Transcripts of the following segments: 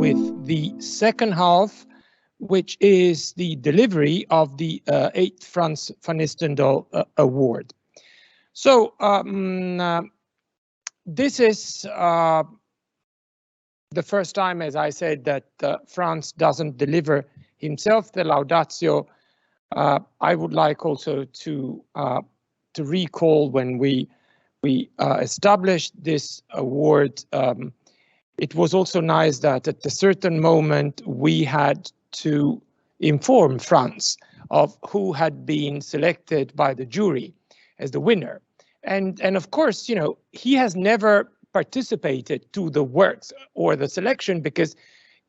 with the second half, which is the delivery of the 8th Frans Vanistendael Award. So this is the first time, as I said, that Frans doesn't deliver himself the Laudatio. I would like also to recall when we established this award. It was also nice that at a certain moment we had to inform Frans of who had been selected by the jury as the winner. And of course, you know, he has never participated to the works or the selection, because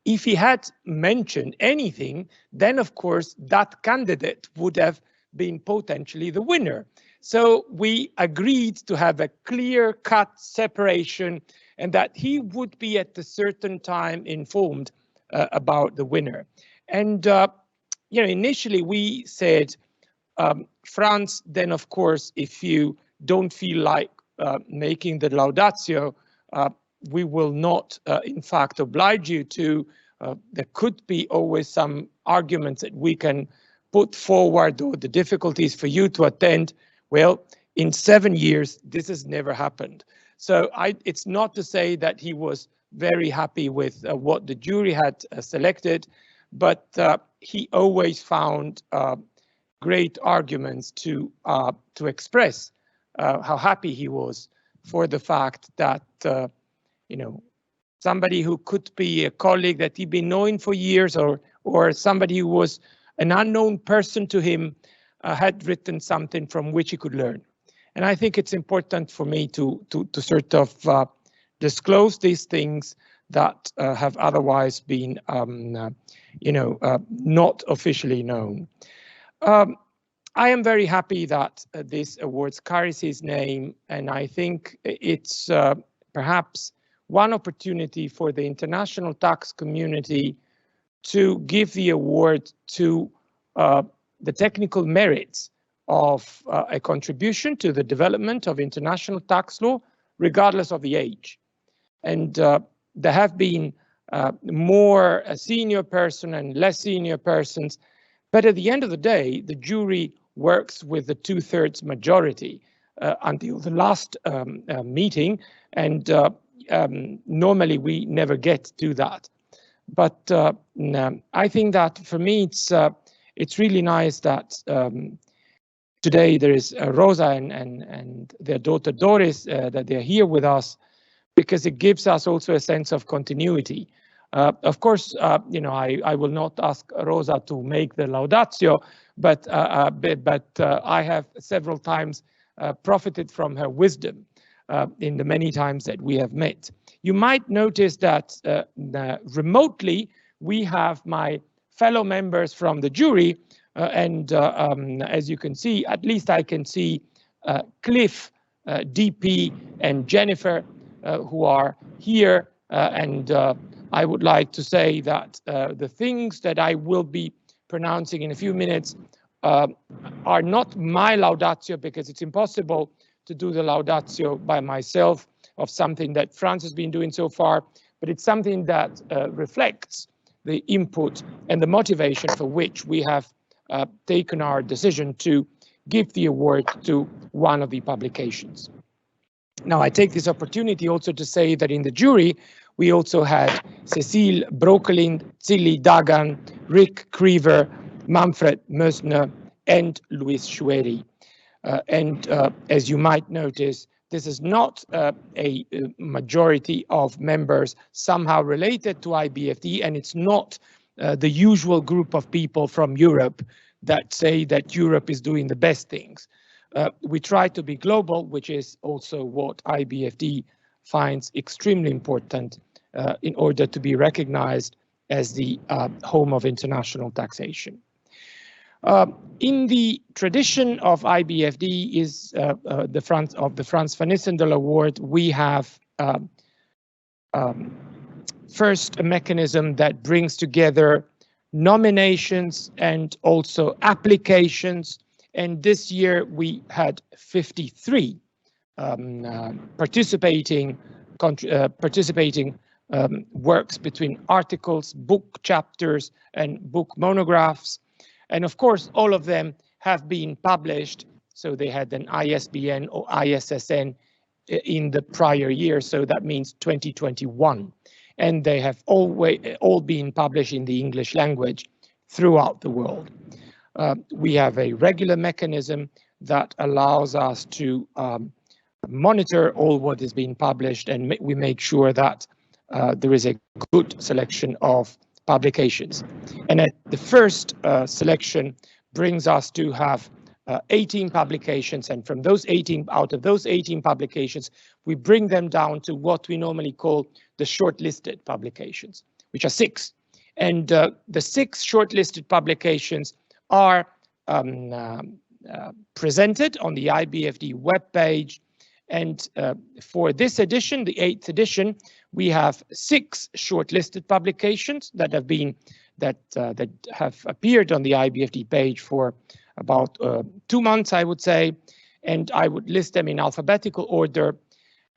if he had mentioned anything, then of course that candidate would have been potentially the winner. So we agreed to have a clear-cut separation, and that he would be at a certain time informed about the winner. And you know, initially we said, Frans, then of course, if you don't feel like making the Laudatio, we will not, in fact, oblige you to. There could be always some arguments that we can put forward, or the difficulties for you to attend. Well, in 7 years, this has never happened. So it's not to say that he was very happy with what the jury had selected, but he always found great arguments to express how happy he was for the fact that, you know, somebody who could be a colleague that he'd been knowing for years, or somebody who was an unknown person to him, had written something from which he could learn. And I think it's important for me to sort of disclose these things that have otherwise been, you know, not officially known. I am very happy that this award carries his name, and I think it's perhaps one opportunity for the international tax community to give the award to the technical merits of a contribution to the development of international tax law, regardless of the age. And there have been more senior person and less senior persons, but at the end of the day, the jury works with the 2/3 majority until the last meeting, and normally we never get to that. But I think that for me, it's really nice that today there is Rosa and their daughter Doris, that they're here with us, because it gives us also a sense of continuity. Of course, you know, I will not ask Rosa to make the Laudatio, but I have several times profited from her wisdom in the many times that we have met. You might notice that remotely we have my fellow members from the jury, and as you can see, at least I can see Cliff, DP, and Jennifer, who are here, and I would like to say that the things that I will be pronouncing in a few minutes are not my Laudatio, because it's impossible to do the Laudatio by myself of something that Frans has been doing so far, but it's something that reflects the input and the motivation for which we have taken our decision to give the award to one of the publications. Now, I take this opportunity also to say that in the jury, we also had Cecile Broekelind, Zilli Dagan, Rick Creever, Manfred Mösner, and Luis Schueri. And as you might notice, this is not a majority of members somehow related to IBFD, and it's not the usual group of people from Europe that say that Europe is doing the best things. We try to be global, which is also what IBFD finds extremely important in order to be recognized as the home of international taxation. In the tradition of IBFD is the Frans Vanistendael Award, we have first a mechanism that brings together nominations and also applications. And this year we had 53 participating works between articles, book chapters, and book monographs. And of course, all of them have been published. So they had an ISBN or ISSN in the prior year. So that means 2021. And they have all been published in the English language throughout the world. We have a regular mechanism that allows us to monitor all what is being published, and we make sure that there is a good selection of publications. And the first selection brings us to have 18 publications, and from those 18, out of those 18 publications, we bring them down to what we normally call the shortlisted publications, which are 6. And the 6 shortlisted publications are presented on the IBFD webpage. And for this edition, the 8th edition, we have 6 shortlisted publications that have been that have appeared on the IBFD page for about 2 months, I would say, and I would list them in alphabetical order.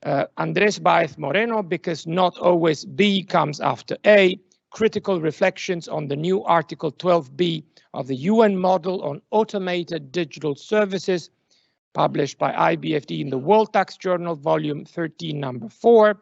Andrés, Báez, Moreno, because not always B comes after A. Critical reflections on the new Article 12B of the UN model on automated digital services, published by IBFD in the World Tax Journal, volume 13, number 4.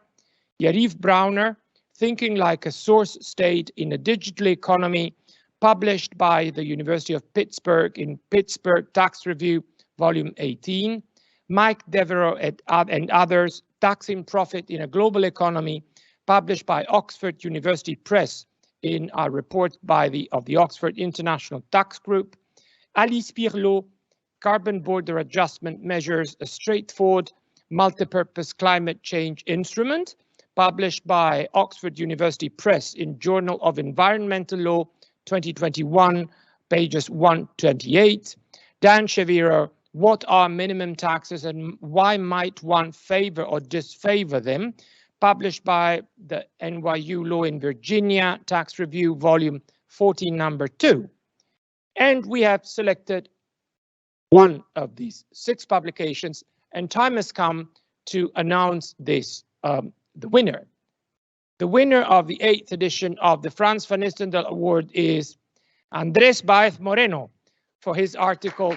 Yariv Browner, Thinking Like a Source State in a Digital Economy, published by the University of Pittsburgh in Pittsburgh Tax Review, volume 18. Mike Devereaux and others, Taxing Profit in a Global Economy, published by Oxford University Press in a report of the Oxford International Tax Group. Alice Pirlot, Carbon Border Adjustment Measures, a Straightforward Multipurpose Climate Change Instrument, published by Oxford University Press in Journal of Environmental Law, 2021, pages 128. Dan Shaviro, What are minimum taxes and why might one favor or disfavor them? Published by the NYU Law in Virginia Tax Review, volume 14, number 2. And we have selected one of these 6 publications, and time has come to announce this, the winner. The winner of the 8th edition of the Frans Vanistendael Award is Andrés Báez Moreno for his article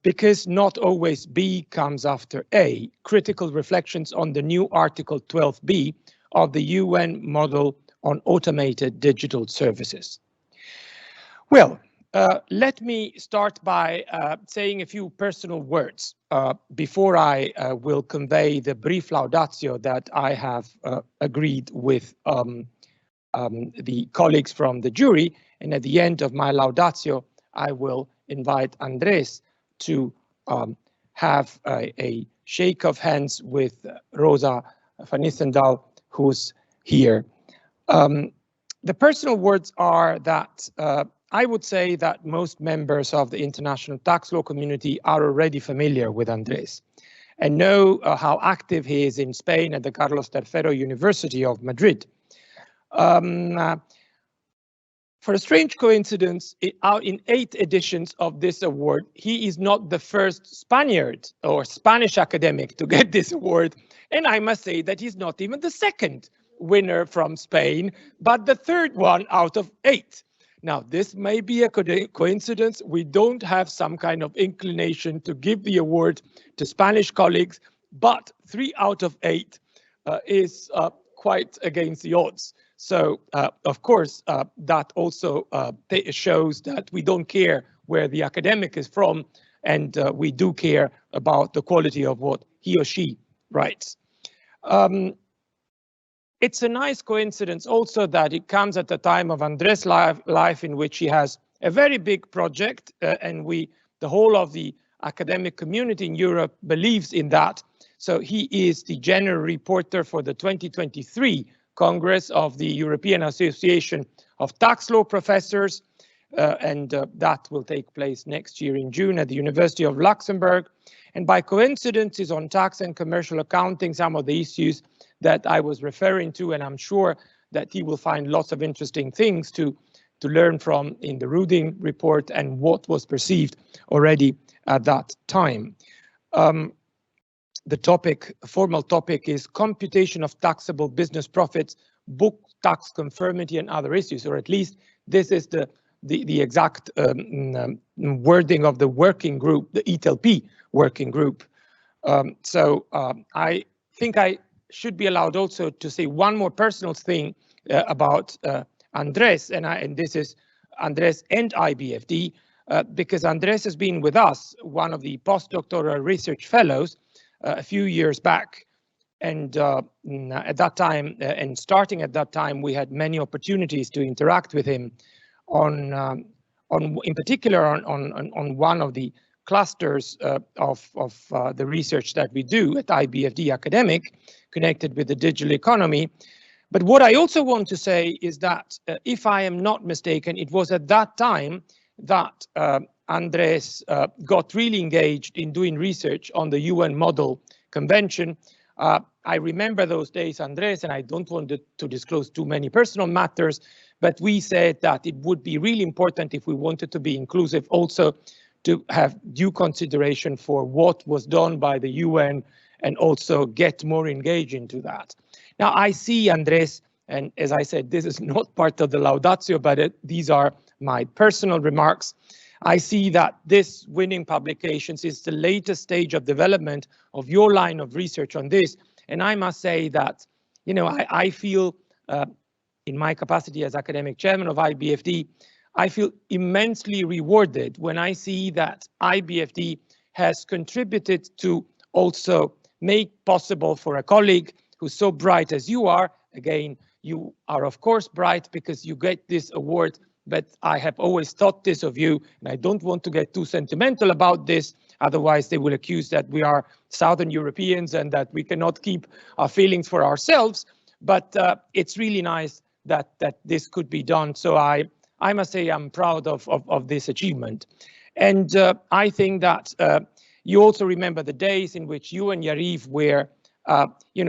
Because not always B comes after A, critical reflections on the new Article 12B of the UN model on automated digital services. Well, let me start by saying a few personal words before I will convey the brief laudatio that I have agreed with the colleagues from the jury. And at the end of my laudatio, I will invite Andrés to have a shake of hands with Rosa Vanistendael, who's here. The personal words are that I would say that most members of the international tax law community are already familiar with Andrés and know how active he is in Spain at the Carlos III University of Madrid. For a strange coincidence, in 8 editions of this award, he is not the first Spaniard or Spanish academic to get this award. And I must say that he's not even the second winner from Spain, but the 3rd one out of 8. Now, this may be a coincidence. We don't have some kind of inclination to give the award to Spanish colleagues, but 3 out of 8 is quite against the odds. So, of course, that also shows that we don't care where the academic is from, and we do care about the quality of what he or she writes. It's a nice coincidence also that it comes at the time of Andrés' life in which he has a very big project, and the whole of the academic community in Europe believes in that. So he is the general reporter for the 2023 Congress of the European Association of Tax Law Professors, and that will take place next year in June at the University of Luxembourg. And by coincidence is on tax and commercial accounting, some of the issues that I was referring to, and I'm sure that he will find lots of interesting things to to learn from in the Ruding report and what was perceived already at that time. The formal topic is computation of taxable business profits, book tax conformity and other issues, or at least this is the exact wording of the working group, the ETLP working group. I think I should be allowed also to say one more personal thing about Andrés, and this is Andrés and IBFD, because Andrés has been with us, one of the postdoctoral research fellows, a few years back. And at that time, and starting at that time, we had many opportunities to interact with him in particular on one of the clusters of the research that we do at IBFD Academic, connected with the digital economy. But what I also want to say is that, if I am not mistaken, it was at that time that Andrés got really engaged in doing research on the UN Model Convention. I remember those days, Andrés, and I don't want to disclose too many personal matters, but we said that it would be really important, if we wanted to be inclusive, also to have due consideration for what was done by the UN and also get more engaged into that. Now, I see, Andrés, and as I said, this is not part of the Laudatio, but these are my personal remarks. I see that this winning publications is the latest stage of development of your line of research on this. And I must say that, you know, I feel, in my capacity as academic chairman of IBFD, I feel immensely rewarded when I see that IBFD has contributed to also make possible for a colleague who's so bright as you are. Again, you are of course bright because you get this award, but I have always thought this of you, and I don't want to get too sentimental about this, otherwise they will accuse that we are Southern Europeans and that we cannot keep our feelings for ourselves. But it's really nice that this could be done. So I must say I'm proud of this achievement. And I think that you also remember the days in which you and Yariv were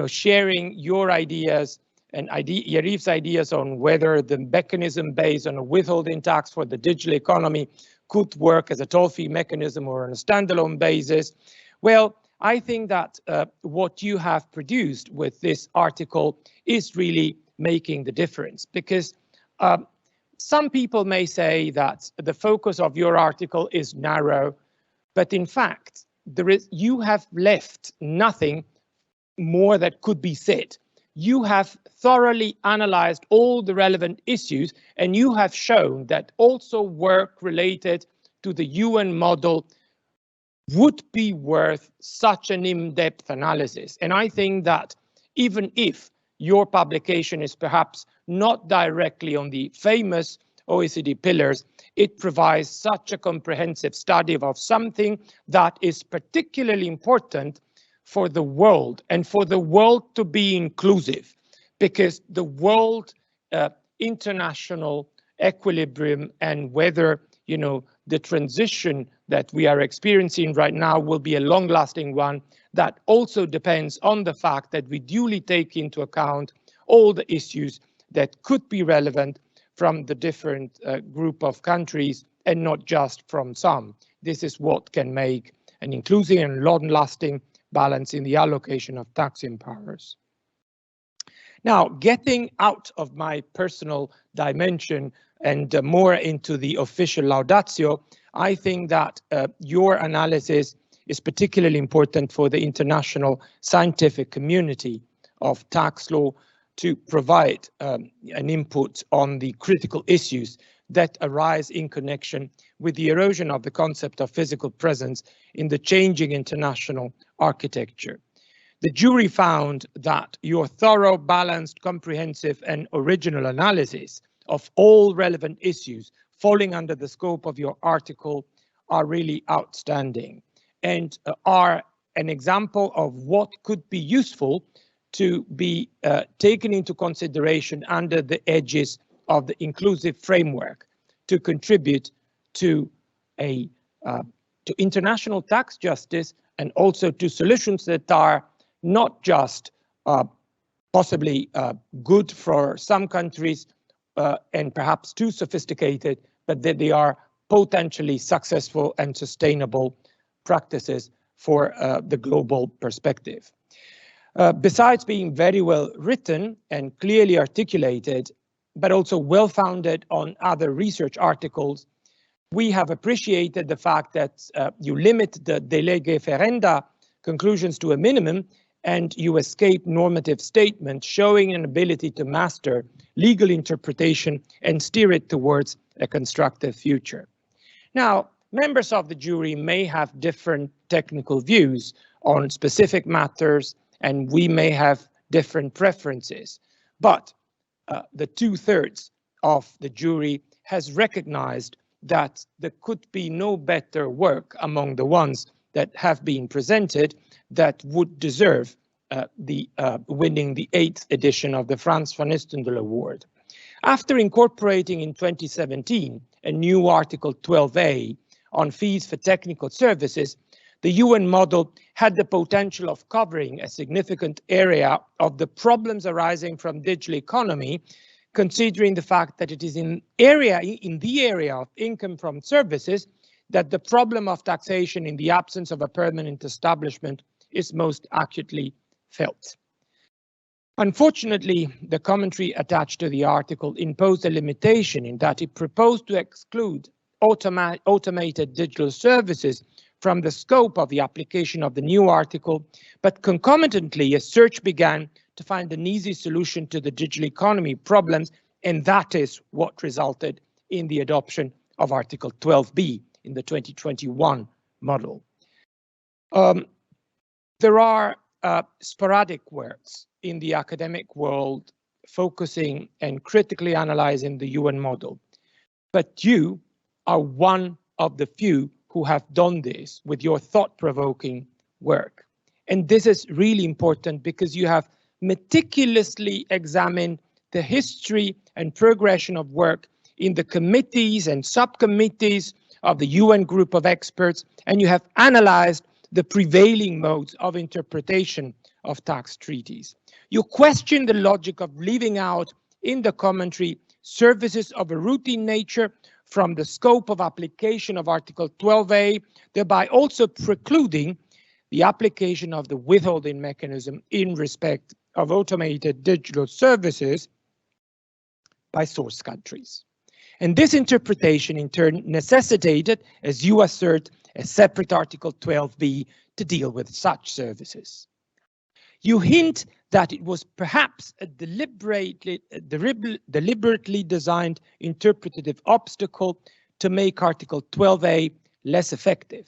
sharing your ideas and Yariv's ideas on whether the mechanism based on a withholding tax for the digital economy could work as a toll-free mechanism or on a standalone basis. Well, I think that what you have produced with this article is really making the difference, because some people may say that the focus of your article is narrow, but in fact, you have left nothing more that could be said. You have thoroughly analyzed all the relevant issues, and you have shown that also work related to the UN model would be worth such an in-depth analysis. And I think that even if your publication is perhaps not directly on the famous OECD pillars, it provides such a comprehensive study of something that is particularly important for the world, and for the world to be inclusive, because the world international equilibrium and whether, you know, the transition that we are experiencing right now will be a long-lasting one, that also depends on the fact that we duly take into account all the issues that could be relevant from the different group of countries and not just from some. This is what can make an inclusive and long-lasting balance in the allocation of taxing powers. Now, getting out of my personal dimension and more into the official Laudatio, I think that your analysis is particularly important for the international scientific community of tax law to provide an input on the critical issues that arise in connection with the erosion of the concept of physical presence in the changing international architecture. The jury found that your thorough, balanced, comprehensive and original analysis of all relevant issues falling under the scope of your article are really outstanding and are an example of what could be useful to be taken into consideration under the edges of the inclusive framework to contribute to to international tax justice and also to solutions that are not just possibly good for some countries and perhaps too sophisticated, but that they are potentially successful and sustainable practices for the global perspective. Besides being very well written and clearly articulated, but also well-founded on other research articles, we have appreciated the fact that you limit the de lege ferenda conclusions to a minimum, and you escape normative statements showing an ability to master legal interpretation and steer it towards a constructive future. Now, members of the jury may have different technical views on specific matters, and we may have different preferences, but the 2/3 of the jury has recognized that there could be no better work among the ones that have been presented that would deserve winning the 8th edition of the Frans Vanistendael Award. After incorporating in 2017 a new Article 12a on fees for technical services, the UN model had the potential of covering a significant area of the problems arising from digital economy, considering the fact that it is in the area of income from services that the problem of taxation in the absence of a permanent establishment is most acutely felt. Unfortunately, the commentary attached to the article imposed a limitation in that it proposed to exclude automated digital services from the scope of the application of the new article, but concomitantly a search began to find an easy solution to the digital economy problems, and that is what resulted in the adoption of Article 12b in the 2021 model. There are sporadic works in the academic world focusing and critically analyzing the UN model, but you are one of the few who have done this with your thought-provoking work. And this is really important because you have meticulously examined the history and progression of work in the committees and subcommittees of the UN group of experts, and you have analyzed the prevailing modes of interpretation of tax treaties. You question the logic of leaving out in the commentary services of a routine nature from the scope of application of Article 12a, thereby also precluding the application of the withholding mechanism in respect of automated digital services by source countries. And this interpretation in turn necessitated, as you assert, a separate Article 12b to deal with such services. You hint that it was perhaps a deliberately designed interpretative obstacle to make Article 12a less effective.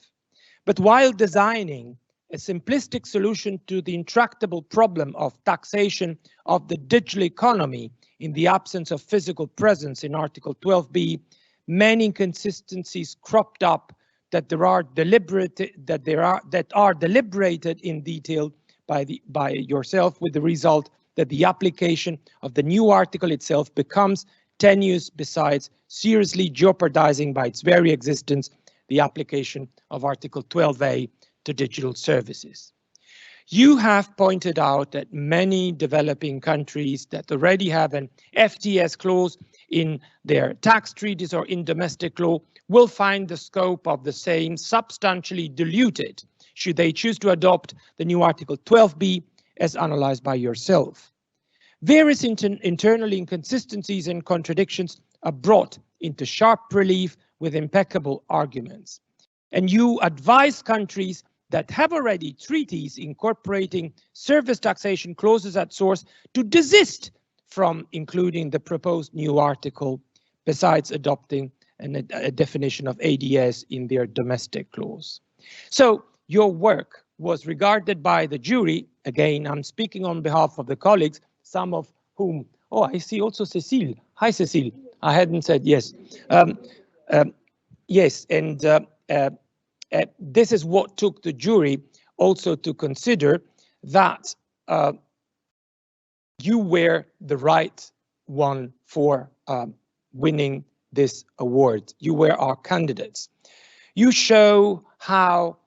But while designing a simplistic solution to the intractable problem of taxation of the digital economy in the absence of physical presence in Article 12b, many inconsistencies cropped up that are deliberated in detail by yourself, with the result that the application of the new article itself becomes tenuous, besides seriously jeopardizing by its very existence the application of Article 12a to digital services. You have pointed out that many developing countries that already have an FTS clause in their tax treaties or in domestic law will find the scope of the same substantially diluted should they choose to adopt the new Article 12b as analyzed by yourself. Various internal inconsistencies and contradictions are brought into sharp relief with impeccable arguments. And you advise countries that have already treaties incorporating service taxation clauses at source to desist from including the proposed new article, besides adopting a definition of ADS in their domestic clause. So your work was regarded by the jury, again, I'm speaking on behalf of the colleagues, some of whom, oh, I see also Cecile. Hi, Cecile. I hadn't said yes. Yes, and this is what took the jury also to consider that you were the right one for winning this award. You were our candidates. You show how,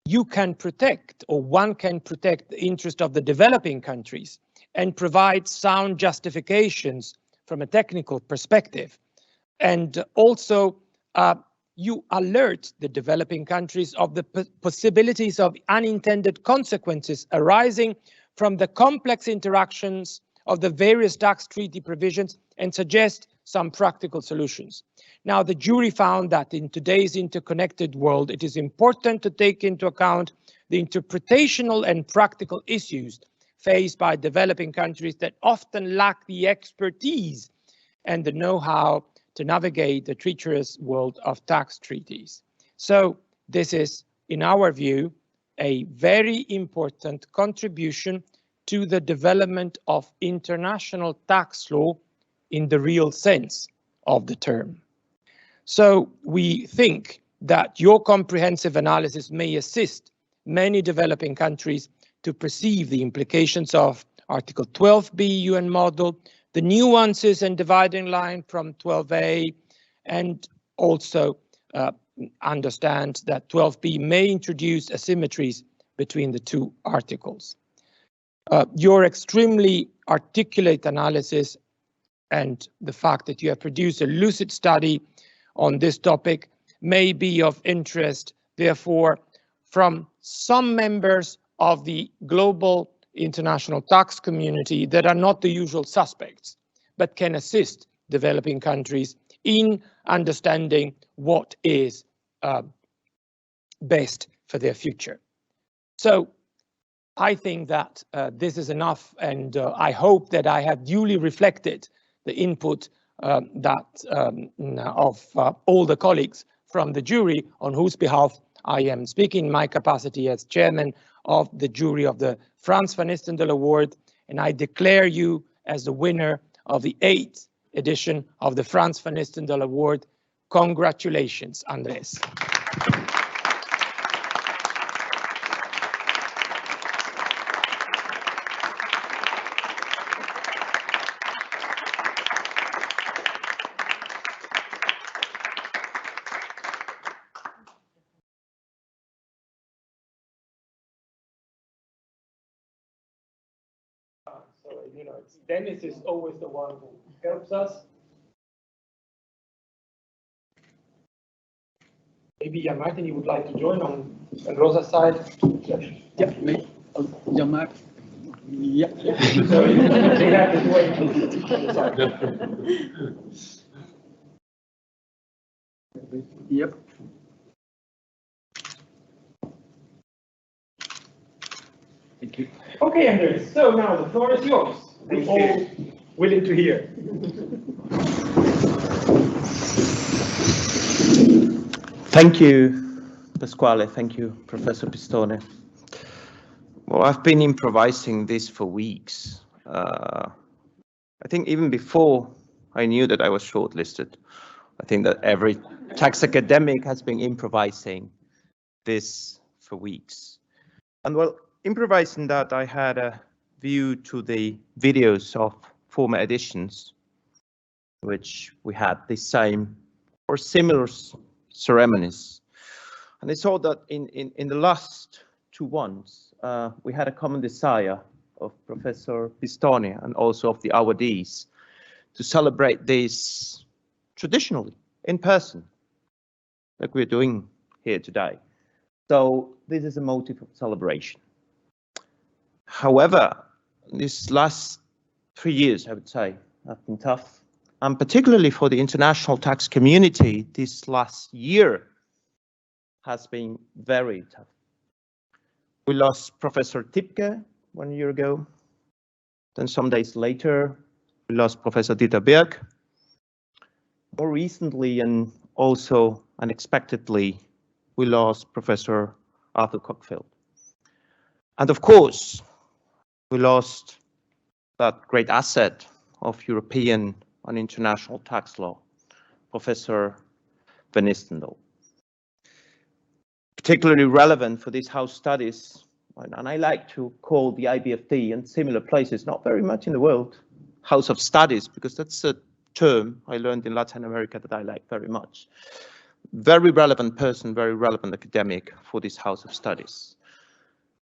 you can protect, or one can protect, the interest of the developing countries and provide sound justifications from a technical perspective. And also, you alert the developing countries of the possibilities of unintended consequences arising from the complex interactions of the various tax treaty provisions and suggest some practical solutions. Now, the jury found that in today's interconnected world, it is important to take into account the interpretational and practical issues faced by developing countries that often lack the expertise and the know-how to navigate the treacherous world of tax treaties. So this is, in our view, a very important contribution to the development of international tax law in the real sense of the term. So we think that your comprehensive analysis may assist many developing countries to perceive the implications of Article 12b UN model, the nuances and dividing line from 12a, and also understand that 12b may introduce asymmetries between the two articles. Your extremely articulate analysis and the fact that you have produced a lucid study on this topic may be of interest, therefore, from some members of the global international tax community that are not the usual suspects, but can assist developing countries in understanding what is best for their future. So I think that this is enough, and I hope that I have duly reflected the input of all the colleagues from the jury on whose behalf I am speaking in my capacity as chairman of the jury of the Frans Vanistendael Award, and I declare you as the winner of the 8th edition of the Frans Vanistendael Award. Congratulations, Andrés. So, you know, Dennis is always the one who helps us. Maybe Jan-Martin, you would like to join on Rosa's side? Yeah, me. Jan-Martin. Yeah. So they have this way. Yep. Thank you. Okay, Andrés, so now the floor is yours. We're all willing to hear. Thank you, Pasquale. Thank you, Professor Pistone. Well, I've been improvising this for weeks. I think even before I knew that I was shortlisted, I think that every tax academic has been improvising this for weeks. And well, improvising that, I had a view to the videos of former editions, which we had the same or similar ceremonies. And I saw that in the last two ones, we had a common desire of Professor Pistone and also of the awardees to celebrate this traditionally in person, like we're doing here today. So this is a motive of celebration. However, these last 3 years, I would say, have been tough. And particularly for the international tax community, this last year has been very tough. We lost Professor Tipke 1 year ago. Then some days later, we lost Professor Dieter Berg. More recently and also unexpectedly, we lost Professor Arthur Cockfield. And of course, we lost that great asset of European and international tax law, Professor Vanistendael. Particularly relevant for these house studies, and I like to call the IBFD and similar places, not very much in the world, house of studies, because that's a term I learned in Latin America that I like very much. Very relevant person, very relevant academic for this house of studies.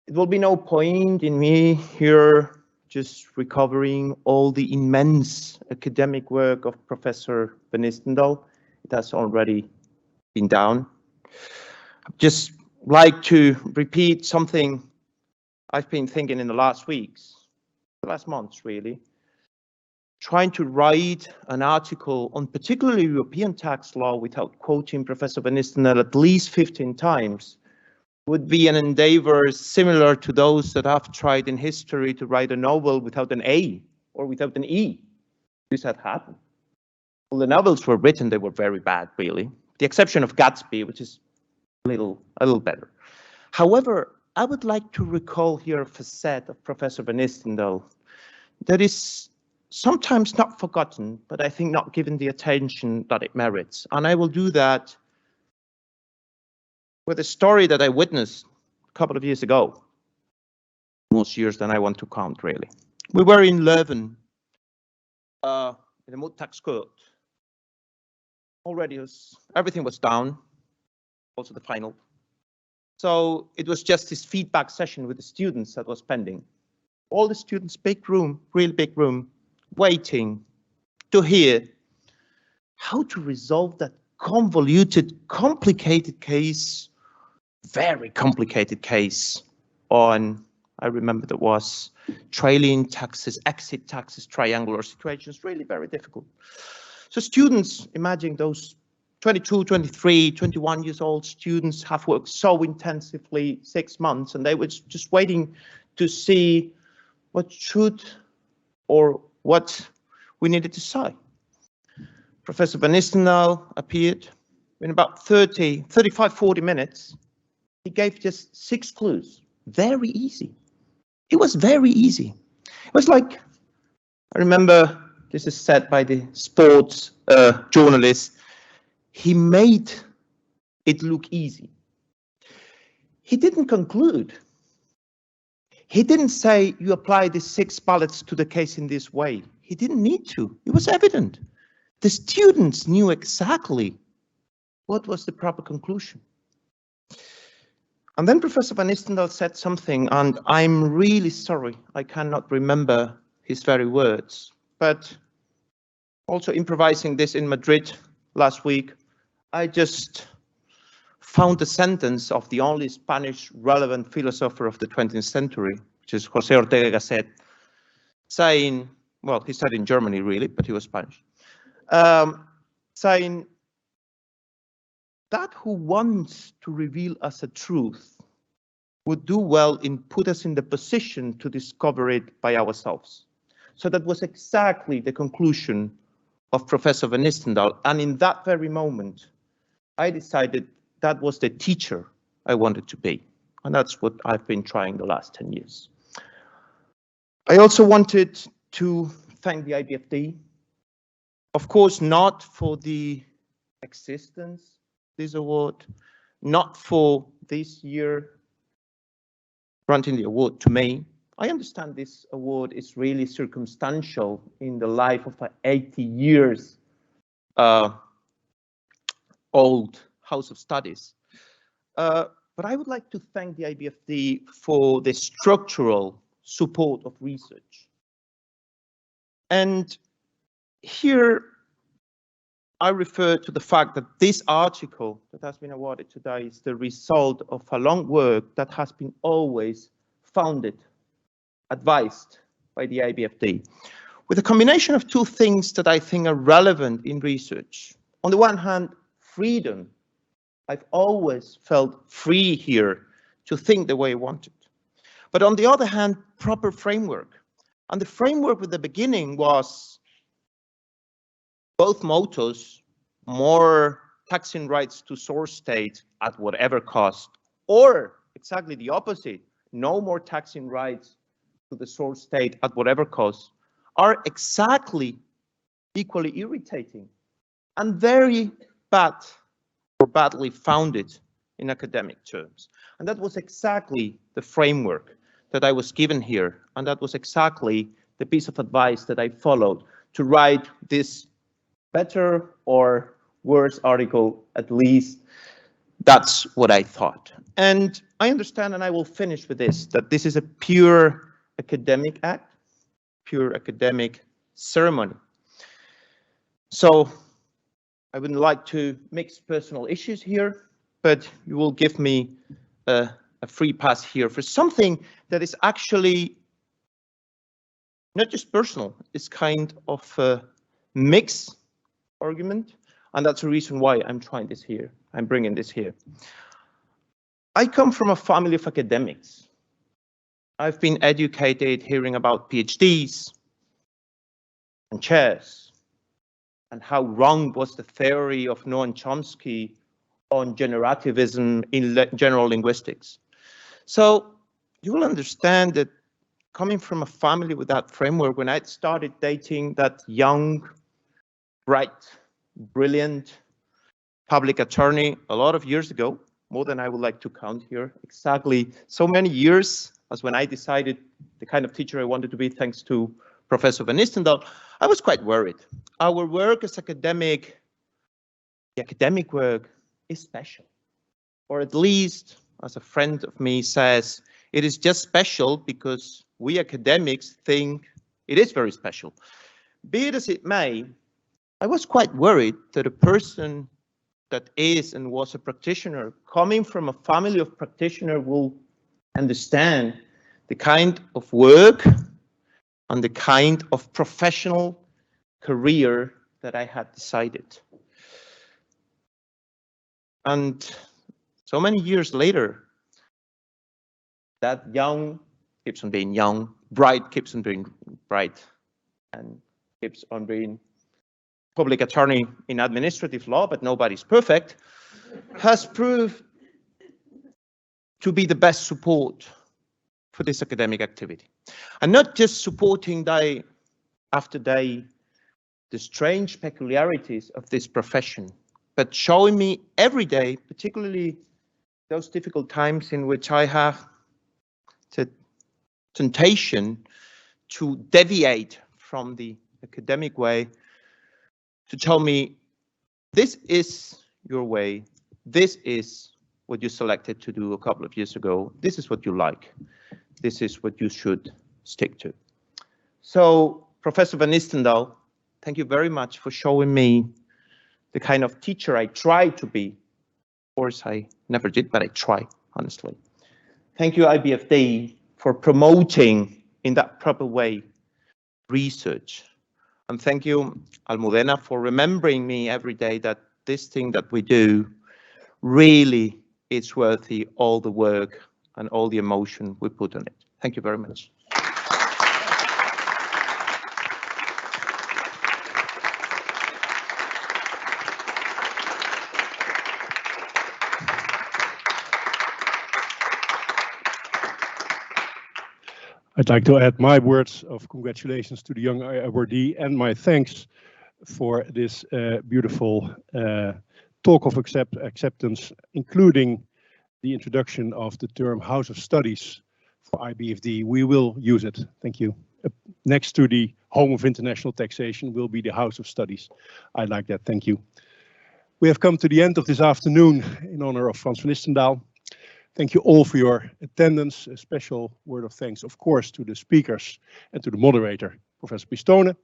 It will be no point in me here just recovering all the immense academic work of Professor Vanistendael. It has already been done. I'd just like to repeat something I've been thinking in the last weeks, the last months really. Trying to write an article on particularly European tax law without quoting Professor Vanistendael at least 15 times would be an endeavor similar to those that I've tried in history to write a novel without an A or without an E. This had happened. Well, the novels were written, they were very bad, really. The exception of Gatsby, which is a little better. However, I would like to recall here a facet of Professor Vanistendael that is sometimes not forgotten, but I think not given the attention that it merits. And I will do that with a story that I witnessed a couple of years ago, most years than I want to count, really. We were in Leuven, in the moot tax court. Already everything was down, also the final. So it was just this feedback session with the students that was pending. All the students, big room, real big room, waiting to hear how to resolve that convoluted, complicated case, very complicated case on, I remember there was trailing taxes, exit taxes, triangular situations, really very difficult. So students, imagine those 22, 23, 21 years old students have worked so intensively 6 months, and they were just waiting to see what should or what we needed to say. Professor Vanistendael appeared in about 35, 40 minutes. He gave just 6 clues. Very easy. It was very easy. It was like, I remember this is said by the sports journalist, he made it look easy. He didn't conclude. He didn't say you apply the 6 ballots to the case in this way. He didn't need to. It was evident. The students knew exactly what was the proper conclusion. And then Professor Vanistendael said something, and I'm really sorry, I cannot remember his very words, but also improvising this in Madrid last week, I just found a sentence of the only Spanish relevant philosopher of the 20th century, which is José Ortega y Gasset, saying, well, he said in Germany really, but he was Spanish, saying, that who wants to reveal us a truth would do well in put us in the position to discover it by ourselves. So that was exactly the conclusion of Professor Vanistendael. And in that very moment, I decided that was the teacher I wanted to be. And that's what I've been trying the last 10 years. I also wanted to thank the IBFD. Of course, not for the existence this award, not for this year granting the award to me. I understand this award is really circumstantial in the life of an 80 years old House of Studies. But I would like to thank the IBFD for the structural support of research. And here I refer to the fact that this article that has been awarded today is the result of a long work that has been always founded, advised by the IBFD, with a combination of 2 things that I think are relevant in research. On the one hand, freedom. I've always felt free here to think the way I wanted. But on the other hand, proper framework. And the framework with the beginning was both mottos, more taxing rights to source state at whatever cost, or exactly the opposite, no more taxing rights to the source state at whatever cost, are exactly equally irritating and very bad or badly founded in academic terms. And that was exactly the framework that I was given here, and that was exactly the piece of advice that I followed to write this better or worse article. At least that's what I thought. And I understand, and I will finish with this, that this is a pure academic act. pure academic ceremony. So I wouldn't like to mix personal issues here, but you will give me a free pass here for something that is actually not just personal, it's kind of a mixed argument, and that's the reason why I'm trying this here. I'm bringing this here. I come from a family of academics. I've been educated hearing about PhDs and chairs and how wrong was the theory of Noam Chomsky on generativism in general linguistics. So you will understand that coming from a family with that framework, when I started dating that young, bright, brilliant public attorney a lot of years ago, more than I would like to count here, exactly so many years as when I decided the kind of teacher I wanted to be, thanks to Professor Vanistendael, I was quite worried. Our work as academic, the academic work is special, or at least, as a friend of me says, it is just special because we academics think it is very special. Be it as it may, I was quite worried that a person that is and was a practitioner coming from a family of practitioners will understand the kind of work and the kind of professional career that I had decided. And so many years later, that young keeps on being young, bright keeps on being bright, and keeps on being public attorney in administrative law, but nobody's perfect, has proved to be the best support for this academic activity. And not just supporting day after day the strange peculiarities of this profession, but showing me every day, particularly those difficult times in which I have the temptation to deviate from the academic way, to tell me, this is your way, this is what you selected to do a couple of years ago, this is what you like, this is what you should stick to. So, Professor Vanistendael, thank you very much for showing me the kind of teacher I try to be. Of course, I never did, but I try, honestly. Thank you, IBFD, for promoting in that proper way research. And thank you, Almudena, for remembering me every day that this thing that we do really is worthy all the work and all the emotion we put on it. Thank you very much. I'd like to add my words of congratulations to the young awardee and my thanks for this beautiful talk of acceptance, including the introduction of the term House of Studies for IBFD. We will use it. Thank you. Next to the Home of International Taxation will be the House of Studies. I like that. Thank you. We have come to the end of this afternoon in honor of Frans Vanistendael. Thank you all for your attendance. A special word of thanks, of course, to the speakers and to the moderator, Professor Pistone,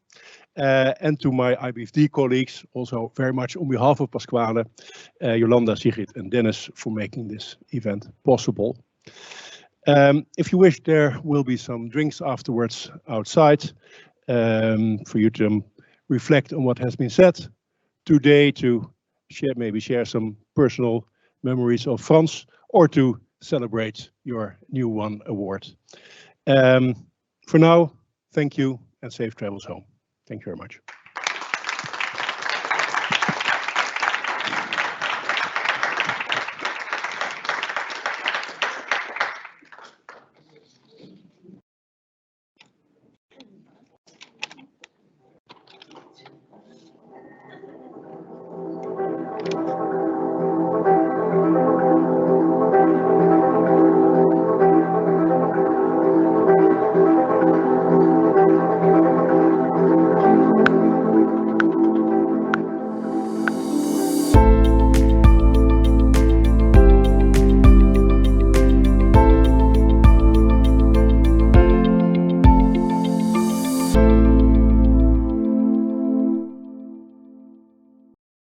and to my IBFD colleagues, also very much on behalf of Pasquale, Jolanda, Sigrid, and Dennis for making this event possible. If you wish, there will be some drinks afterwards outside for you to reflect on what has been said today, to maybe share some personal memories of Frans, or to celebrate your new won award. For now, thank you and safe travels home. Thank you very much.